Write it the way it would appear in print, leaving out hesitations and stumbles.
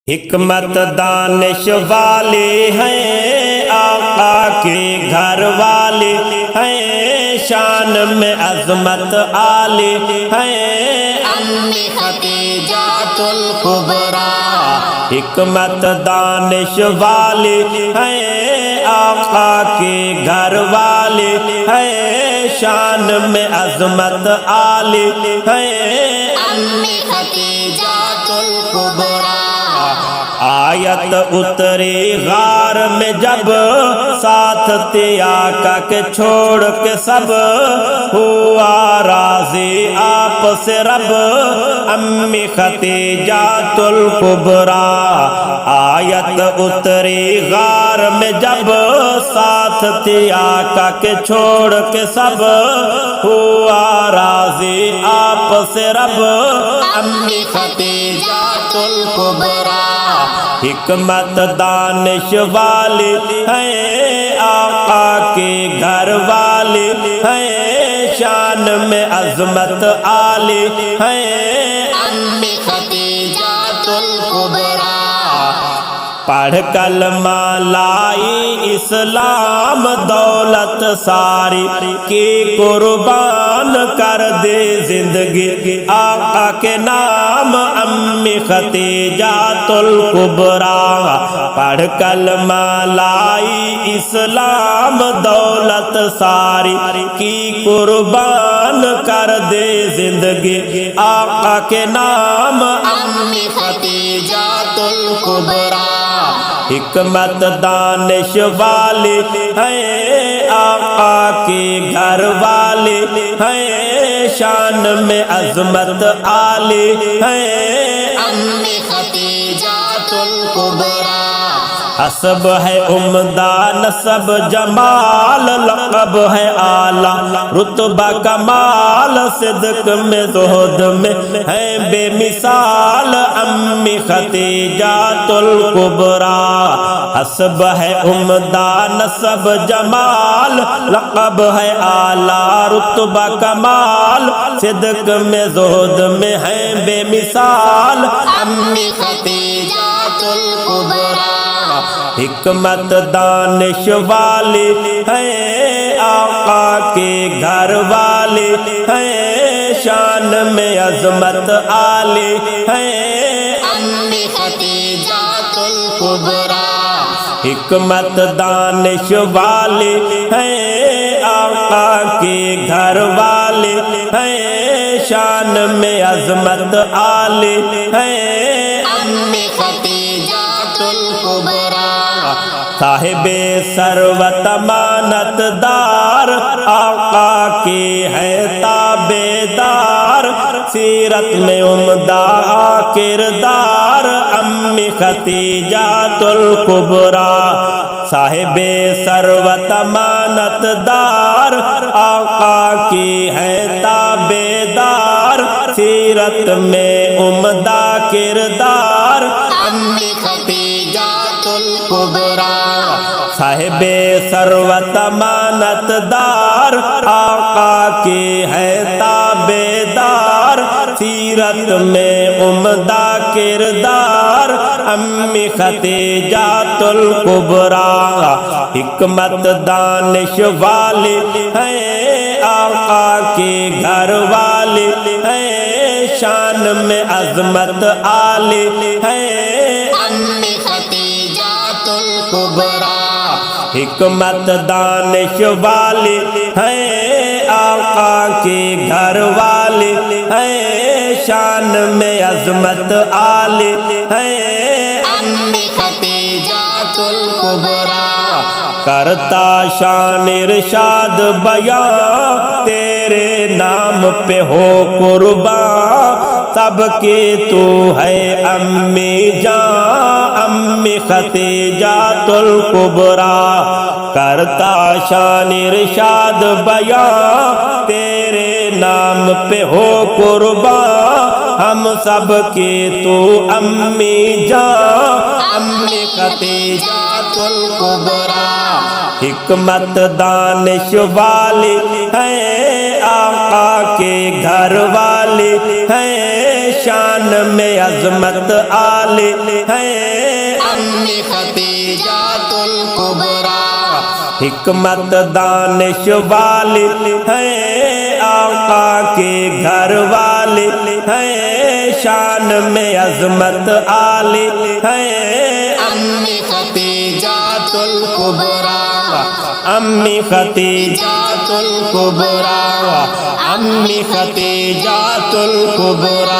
حکمت دانش والے ہیں، آقا کے گھر والے ہیں، شان میں عظمت عالی ہیں، امی خدیجۃ الکبریٰ۔ حکمت دانش والے ہیں، آقا کے گھر والے ہیں، شان میں عظمت عالی ہیں، امی خدیجۃ الکبریٰ۔ آیت اتری غار میں جب، ساتھ تھے آقا کے چھوڑ کے سب، ہوا راضی آپ سے رب، امی خدیجۃ الکبریٰ۔ آیت اتری غار میں جب، ساتھ تھے آقا کے چھوڑ کے سب، ہوا راضی آپ سے رب، امی خدیجۃ الکبریٰ۔ حکمت دانش والے ہیں، آقا کے گھر والے ہیں، شان میں عظمت عالی ہیں، امی خدیجۃ الکبریٰ۔ پڑھ کلمہ لائی اسلام، دولت ساری کی قربان کر دے زندگی آقا کے نام، امی خدیجۃ الکبریٰ۔ پڑھ کلمہ لائی اسلام، دولت ساری کی قربان کر دے زندگی آقا کے نام، امی خدیجۃ الکبریٰ۔ حکمت دانش والے ہیں، آقا کے گھر والے ہیں، شان میں عظمت عالی ہیں، امی خدیجۃ الکبریٰ۔ حسب ہے عمدہ نسب جمال، لقب ہے اعلیٰ رتبہ کمال، صدق میں زہد میں ہے بے مثال، امی خدیجۃ الکبریٰ۔ حسب ہے عمدہ نسب جمال، لقب ہے اعلیٰ رتبہ کمال، صدق میں زہد میں ہے بے مثال، امی خدیجۃ الکبریٰ۔ حکمت دانش والے ہیں، آقا کے گھر والے ہیں، شان میں عظمت عالی ہیں، امی خدیجۃ الکبریٰ۔ حکمت دانش والے ہیں، آقا کے گھر والے ہیں، شان میں عظمت عالی ہیں، امی خدیجۃ الکبریٰ۔ صاحب ثروت امانت دار، آقا کے ہے تابعدار، سیرت میں عمدہ کردار، امی خدیجۃ الکبریٰ۔ صاحب ثروت امانت دار، آقا کی ہے تابعدار، سیرت میں عمدہ کردار، امی خدیجۃ الکبریٰ۔ صاحب ثروت امانت دار، آقا کی ہے تابعدار، سیرت میں عمدہ کردار، امی خدیجۃ الکبریٰ۔ حکمت دانش والے ہیں، آقا کے گھر والے ہیں، شان میں عظمت عالی ہیں، امی خدیجۃ الکبریٰ۔ حکمت دانش والے ہیں، آقا کے گھر والے ہیں، شان میں عظمت عالی ہیں، امی خدیجۃ الکبریٰ۔ کرتا شان ارشاد بیان، تیرے نام پہ ہو قربان، سب کے تو ہے امی جان، امی خدیجۃ الکبریٰ۔ کرتا شان ارشاد بیان، تیرے نام پہ ہو قربان، ہم سب کے تو امی جان، امی خدیجۃ الکبریٰ۔ حکمت دانش والے ہیں، آقا کے گھر والے ہیں، شان میں عظمت عالی ہے امی خدیجۃ الکبریٰ حکمت دانش والی ہے آقا کے گھر والی ہے شان میں عظمت عالی ہے امی خدیجۃ الکبریٰ امی خدیجۃ الکبریٰ امی خدیجۃ الکبریٰ